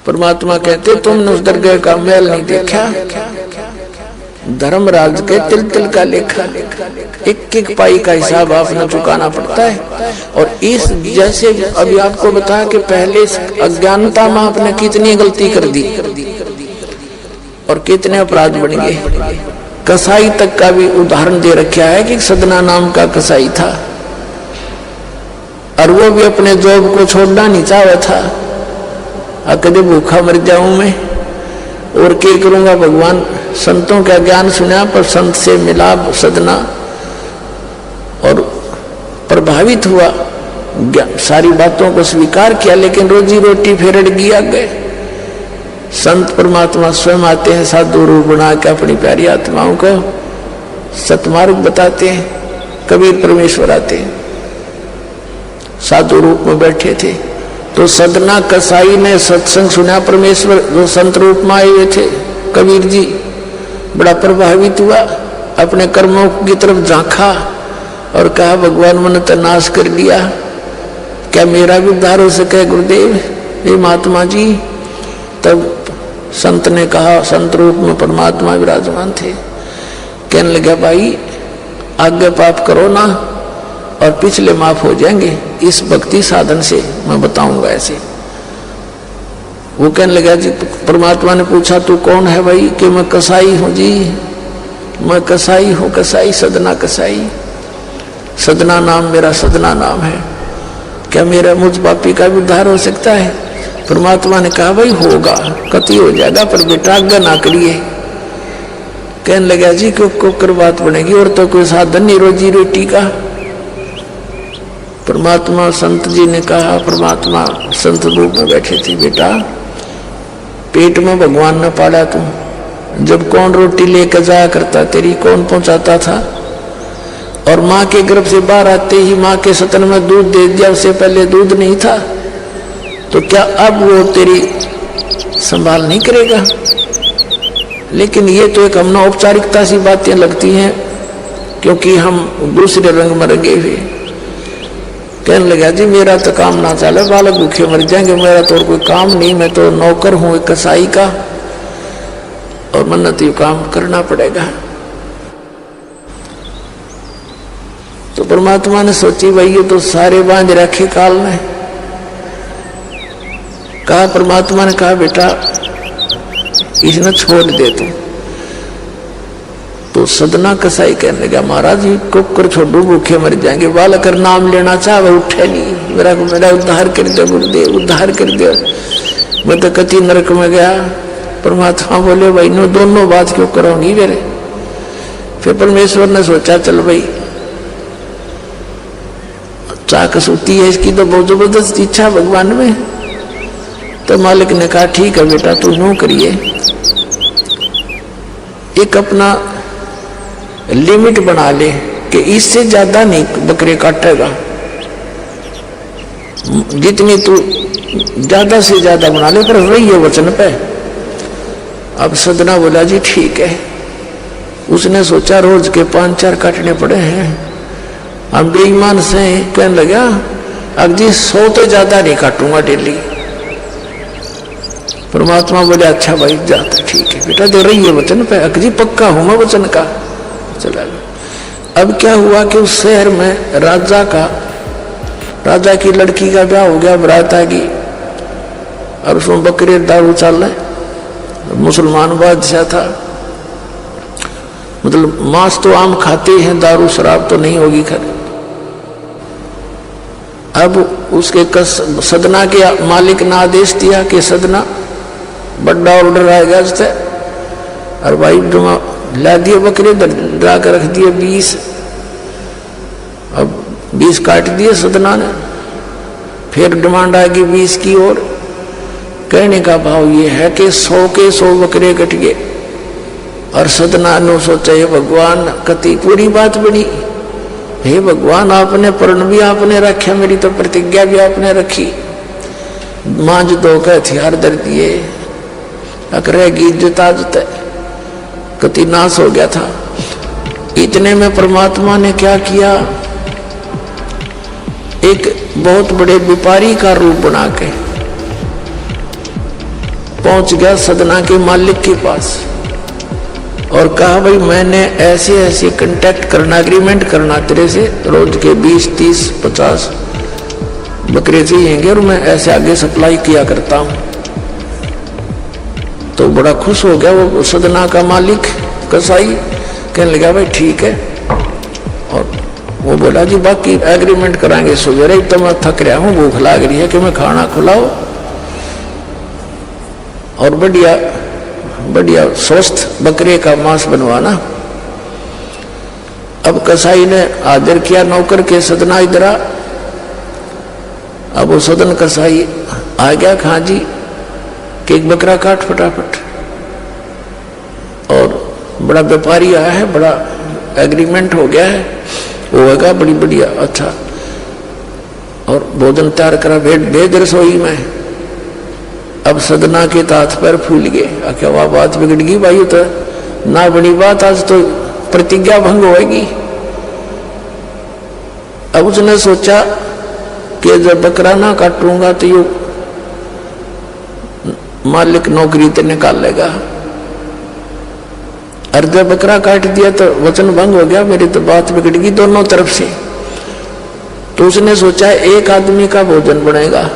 परमात्मा कहते तुमने उस दरगाह का महल नहीं देखा, धर्मराज के तिल तिल का लेखा, एक एक पाई का हिसाब आपने चुकाना पड़ता है। और इस जैसे अभी आपको बताया कि पहले अज्ञानता में आपने कितनी गलती कर दी और कितने अपराध बन गए। कसाई तक का भी उदाहरण दे रखा है कि सदना नाम का कसाई था और वो भी अपने जॉब को छोड़ना नहीं चाहा था। कदे भूखा मर जाऊं मैं और क्या करूंगा, भगवान संतों का ज्ञान सुना पर संत से मिला सदना और प्रभावित हुआ, सारी बातों को स्वीकार किया, लेकिन रोजी रोटी फिर अड़ गया गए। संत परमात्मा स्वयं आते हैं साधु रूप बना के अपनी प्यारी आत्माओं को सतमार्ग बताते हैं। कबीर परमेश्वर आते हैं साधु रूप में बैठे थे तो सदना कसाई ने सत्संग सुना, परमेश्वर जो संत रूप में आए हुए थे कबीर जी, बड़ा प्रभावित हुआ, अपने कर्मों की तरफ झांका और कहा भगवान मैंने तो नाश कर दिया, क्या मेरा भी उद्धार हो सके गुरुदेव, हे महात्मा जी। तब संत ने कहा, संत रूप में परमात्मा विराजमान थे, कहने लगा भाई आगे पाप करो ना और पिछले माफ हो जाएंगे, इस भक्ति साधन से मैं बताऊंगा ऐसे। वो कहने लगा जी, परमात्मा ने पूछा तू कौन है भाई, कि मैं कसाई हूं जी, मैं कसाई हूं, कसाई सदना कसाई, सदना नाम मेरा सदना नाम है, क्या मेरा मुझ पापी का भी उद्धार हो सकता है। परमात्मा ने कहा भाई होगा, कति हो जाएगा, पर बेटा आज्ञा ना करिए। कहने लगा जी क्यों कर बात बनेगी, और तो कोई साधन नहीं रोजी रोटी का। परमात्मा संत जी ने कहा, परमात्मा संत रूप में बैठे थे, बेटा पेट में भगवान न पाला तू, जब कौन रोटी लेकर जाया करता तेरी, कौन पहुंचाता था, और माँ के गर्भ से बाहर आते ही माँ के सतन में दूध दे दिया, उससे पहले दूध नहीं था, तो क्या अब वो तेरी संभाल नहीं करेगा। लेकिन ये तो एक हमने औपचारिकता सी बातें लगती हैं क्योंकि हम दूसरे रंग में रंगे हुए। कहने लगा जी मेरा तो काम ना चले, बालक भूखे मर जाएंगे, मेरा तो कोई काम नहीं, मैं तो नौकर हूं एक कसाई का और मन्नत तो ये काम करना पड़ेगा। तो परमात्मा ने सोची भाई ये तो सारे बांध रखे काल ने। कहा, परमात्मा ने कहा बेटा इसने छोड़ दे तू। तो सदना कसाई कहने लगा महाराज जी कुकर छोड़ू भूखे मर जाएंगे, बालक कर नाम लेना चाहे उठे नहीं, मेरा उद्धार कर दो गुरुदेव, उद्धार कर दो, मैं तो कति नरक में गया। परमात्मा बोले भाई नो दोनों बात क्यों करोगी मेरे। फिर परमेश्वर ने सोचा चल भाई चाक सूती है इसकी तो बहुत जबरदस्त इच्छा भगवान में। तो मालिक ने कहा ठीक है बेटा तू यूं करिए, एक अपना लिमिट बना ले कि इससे ज्यादा नहीं बकरे काटेगा, जितनी तू ज्यादा से ज्यादा बना ले, पर रही है वचन पे। अब सदना बोला जी ठीक है। उसने सोचा रोज के 5-4 काटने पड़े हैं, हम बेईमान से कहने लगा अब जी 100 तो ज्यादा नहीं काटूंगा डेली। परमात्मा बोले अच्छा भाई जाता ठीक है बेटा, दे रही है वचन पे, अकजी पक्का हूं मैं वचन का। चला गया। अब क्या हुआ कि उस शहर में राजा की लड़की का ब्याह हो गया, बारात आ गई और उसमें बकरे दारू चल रहे। मुसलमान बादशाह था, मतलब मांस तो आम खाते हैं, दारू शराब तो नहीं होगी खैर। अब उसके सदना के मालिक ने आदेश दिया कि सदना बड़ा ऑर्डर आएगा इससे, और भाई ला दिए बकरे डरा कर रख दिए 20। अब 20 काट दिए सदना ने, फिर डिमांड आएगी 20 की और। कहने का भाव ये है कि 100 के 100 बकरे कट गए। और सदना ने सोचा ये भगवान कति पूरी बात बनी, हे भगवान आपने प्रण भी आपने रखा, मेरी तो प्रतिज्ञा भी आपने रखी, मांझ दो के हथियार दर दिए, रहेगी इज्जत आजत कति नाश हो गया था। इतने में परमात्मा ने क्या किया, एक बहुत बड़े व्यापारी का रूप बना के पहुंच गया सदना के मालिक के पास और कहा भाई मैंने ऐसे ऐसे कांटेक्ट करना, एग्रीमेंट करना तेरे से, रोज के 20, 30, 50 बकरे चाहिए और मैं ऐसे आगे सप्लाई किया करता हूं। तो बड़ा खुश हो गया वो सदना का मालिक कसाई, कहने लगा भाई ठीक है। और वो बोला जी बाकी एग्रीमेंट कराएंगे सवेरे ही, तो मैं थक रहा हूं, भूख लाग रही है कि मैं खाना खिलाओ और बढ़िया बढ़िया स्वस्थ बकरे का मांस बनवाना। अब कसाई ने आदर किया नौकर के, सदना इधर आ। अब वो सदन कसाई आ गया, खां जी कि एक बकरा काट फटाफट। और बड़ा व्यापारी आया है, बड़ा एग्रीमेंट हो गया है, वो होगा बड़ी बढ़िया अच्छा। और भोजन तैयार करा, भेद रसोई में। अब सदना के हाथ पैर फूल गए, क्या वह बात बिगड़ गई भाई, तो ना बड़ी बात, आज तो प्रतिज्ञा भंग होगी। अब उसने सोचा कि जब बकरा ना काटूंगा तो यू मालिक नौकरी तो निकालेगा, और जब बकरा काट दिया तो वचन भंग हो गया, मेरी तो बात बिगड़ गई दोनों तरफ से। तो उसने सोचा एक आदमी का भोजन बनेगा,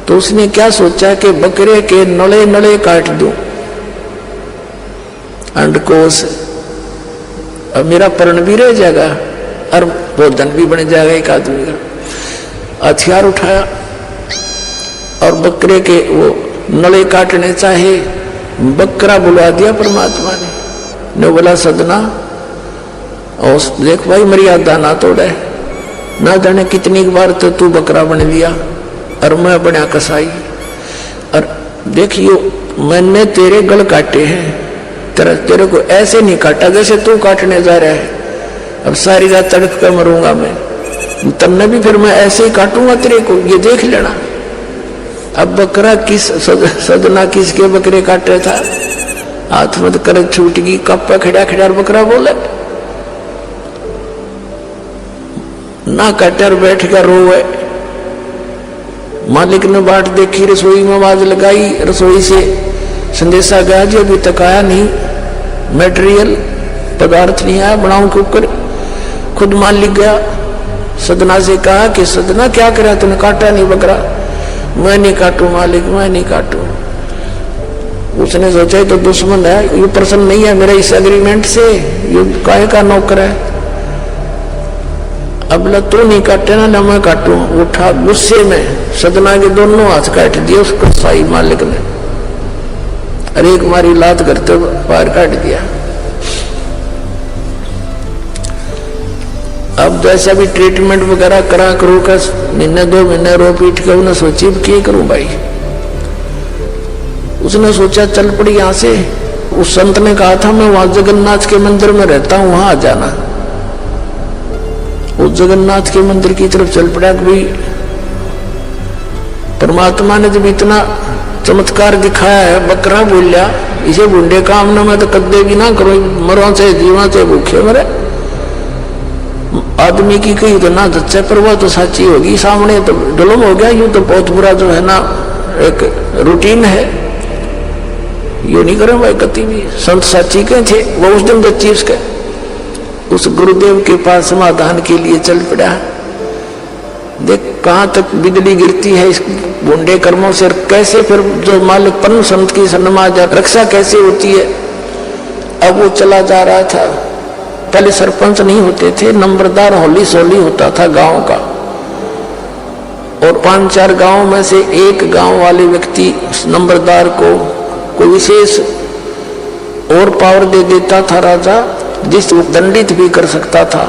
तो उसने क्या सोचा कि बकरे के नले नले काट दूं अंडकोश, अब मेरा पर्ण भी रह जाएगा और भोजन भी बन जाएगा एक आदमी का। हथियार उठाया और बकरे के वो नले काटने चाहे, बकरा बुलवा दिया परमात्मा ने बोला सदना और देख भाई मर्यादा ना तोड़े, ना जाने कितनी बार तो तू बकरा बन लिया और मैं बना कसाई, और देखियो मैंने तेरे गल काटे हैं, तेरे को ऐसे नहीं काटा जैसे तू काटने जा रहा है। अब सारी रात तड़प कर मरूंगा मैं, तब भी फिर मैं ऐसे ही काटूंगा तेरे को, ये देख लेना। अब बकरा किस सदना किसके बकरे काटे था, हाथ मत कर छूट गई, कप्पा खड़ा खड़ा बकरा बोले ना काटे, बैठ कर रोए। मालिक ने बाट देखी, रसोई में आवाज लगाई, रसोई से संदेशा गया जी अभी तक आया नहीं, मटेरियल पदार्थ नहीं आया, बनाऊं कुकर। खुद मालिक गया, सदना से कहा कि सदना क्या करा तूने, काटा नहीं बकरा। मैं नहीं काटू मालिक, मैं नहीं काटू। उसने सोचा तो दुश्मन है, ये प्रसन्न नहीं है मेरा इस एग्रीमेंट से, ये काहे का नौकर है। अब तू नहीं काटे ना मैं काटू। उठा गुस्से में सदना के दोनों हाथ काट दिए उसको साई मालिक ने, अरे एक मारी लात करते पैर काट दिया। अब जैसा भी ट्रीटमेंट वगैरह करा करो का, महीने 2 महीने रो पीट के उन्हें सोची क्या करूं भाई। उसने सोचा चल पड़ी यहां से। उस संत ने कहा था मैं वहां जगन्नाथ के मंदिर में रहता हूं, वहां आ जाना। उस जगन्नाथ के मंदिर की तरफ चल पड़ा कि भाई परमात्मा ने जब इतना चमत्कार दिखाया है, बकरा बोलिया इसे बुंडे काम ना मैं तो कदे भी ना करो, मरो से जीवा से भूखे मरे। आदमी की कही तो ना सच्चा, पर वह तो सच्ची होगी, सामने तो जुल्म हो गया। यूं तो बहुत बुरा जो है ना एक रूटीन है, यू नहीं करें भाई कति भी। संत साची के थे वो उस दिन बच्ची उसके उस गुरुदेव के पास समाधान के लिए चल पड़ा। देख कहां तक बिजली गिरती है इस बुंडे कर्मों से, कैसे फिर जो मालिक परम संत की सन्माज रक्षा कैसे होती है। अब वो चला जा रहा था, पहले सरपंच नहीं होते थे, नंबरदार होली सोली होता था गांव का, और 5-4 गांव में से एक गांव वाले व्यक्ति नंबरदार को कोई विशेष और पावर दे देता था राजा, जिसको दंडित भी कर सकता था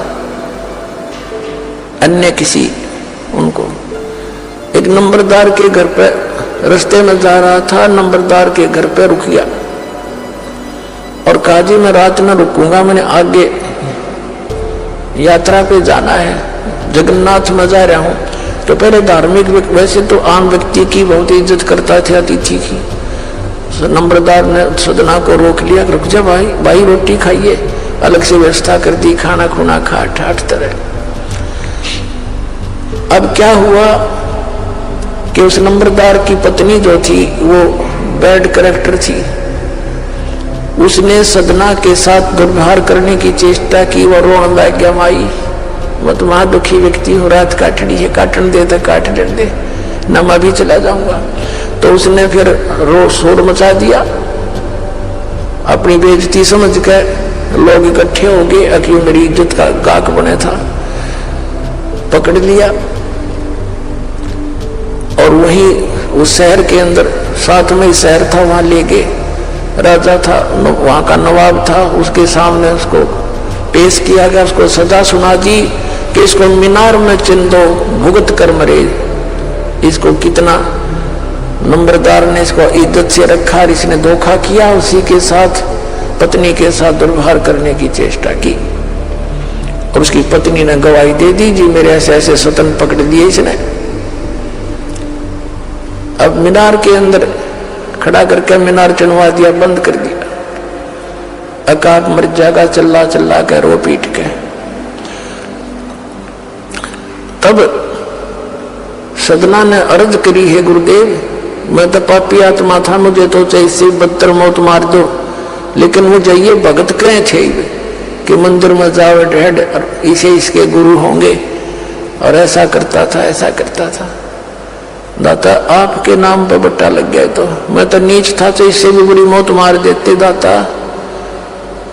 अन्य किसी उनको। एक नंबरदार के घर पे रास्ते में जा रहा था, नंबरदार के घर पे रुक गया और कहा जी मैं रात न रुकूंगा, मैंने आगे यात्रा पे जाना है, जगन्नाथ में जा रहा हूं। तो पहले धार्मिक वैसे तो आम व्यक्ति की बहुत इज्जत करता थे अतिथि की। नंबरदार ने सदना को रोक लिया, रुक जा भाई, भाई रोटी खाइए, अलग से व्यवस्था कर दी, खाना खुना खा ठाठ तरह। अब क्या हुआ कि उस नंबरदार की पत्नी जो थी वो बैड कैरेक्टर थी। उसने सदना के साथ दुर्व्यवहार करने की चेष्टा की। वह रोने लग गया, माई मैं तो वहां दुखी व्यक्ति हूँ, रात काटनी है, काटन दे तो काट दे, न मैं भी चला जाऊंगा। तो उसने फिर शोर मचा दिया, अपनी बेइज्जती समझ कर लोग इकट्ठे हो गए, अकी मेरी इज्जत का गाक बने था, पकड़ लिया और वहीं उस शहर के अंदर, साथ में शहर था, वहां ले गए। राजा था, वहां का नवाब था, उसके सामने उसको पेश किया गया, उसको सजा सुना दी कि इसको मीनार में चिन दो, भुगत कर मरे। इसको कितना नंबरदार ने इसको इज्जत से रखा, इसने धोखा किया, उसी के साथ पत्नी के साथ दुर्व्यवहार करने की चेष्टा की। और उसकी पत्नी ने गवाही दे दी, जी मेरे ऐसे ऐसे स्वतन पकड़ दिए इसने। अब मीनार के अंदर खड़ा करके मीनार चढ़वा दिया, बंद कर दिया। अकाब मर जाएगा, चिल्ला चिल्ला के रो पीट के। तब सदना ने अर्ज करी, है गुरुदेव मैं तो पापी आत्मा था, मुझे तो इससे बदतर मौत मार दो, लेकिन मुझे ये भगत कहे थे कि मंदिर में जाओ ढेड और इसे इसके गुरु होंगे, और ऐसा करता था ऐसा करता था। दाता आपके नाम पे बट्टा लग गया, तो मैं तो नीच था, तो इससे भी बुरी मौत मार देते। दाता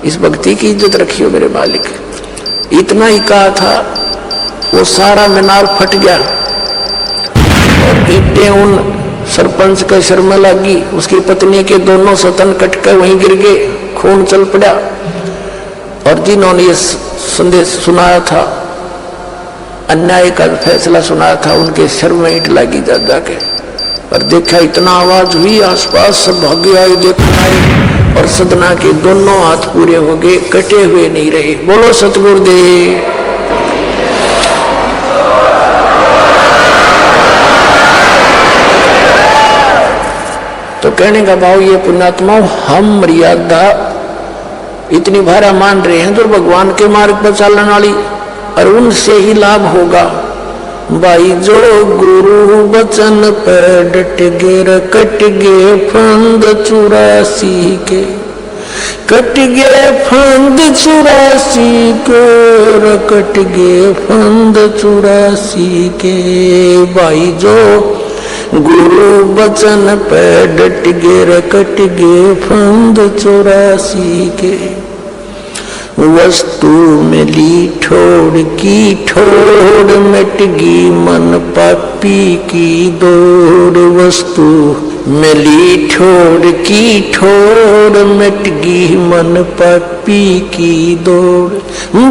इस भक्ति की इज्जत रखियो मेरे मालिक। इतना ही कहा था, वो सारा मीनार फट गया और ईंटें उन सरपंच के सिर में लगी। उसकी पत्नी के दोनों सतन कट कर वहीं गिर गए, खून चल पड़ा। और जिन्होंने ये संदेश सुनाया था, अन्याय का फैसला सुनाया था, उनके सिर में ईंट लगी जा जाके। और देखा इतना आवाज हुई, आसपास सब भागे आए, देखने आए, और सदना के दोनों हाथ पूरे हो गए, कटे हुए नहीं रहे। बोलो सतगुरुदेव। तो कहने का भाव ये पुण्यात्मा, हम मर्यादा इतनी भारा मान रहे हैं तो भगवान के मार्ग पर चलने वाली, और उनसे ही लाभ होगा। भाई जो गुरु वचन पर डट गे, कट गे फंद 84 के, कट गे फंद 84 के, कट गे फंद 84 के। भाई जो गुरु वचन पे डट गे, कट गे फंद 84 के। वस्तु मिली ठोड़ की ठोड़, मिट गी मन पापी की दौड़। वस्तु मिली ठोड़ की ठोड़, मिट गी मन पापी की दौड़।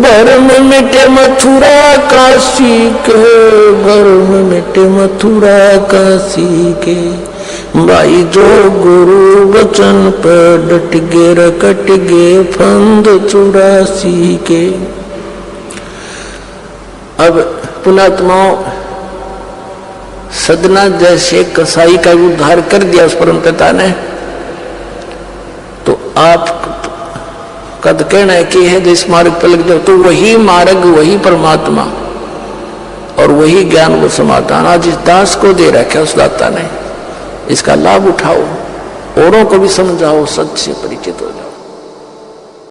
भरम मिटे मथुरा काशी के, भरम मिटे मथुरा काशी के। भाई जो गुरु वचन पर डट गे, कट गे फंद 84 के। अब पुणात्माओं, सदना जैसे कसाई का उद्धार कर दिया उस परम पिता ने, तो आप कद कहना है कि है जिस मार्ग पर लग जाओ, तो वही मार्ग, वही परमात्मा और वही ज्ञान, वो समाधान आज इस दास को दे रखा है उस दाता ने। इसका लाभ उठाओ, औरों को भी समझाओ, सच से परिचित हो जाओ।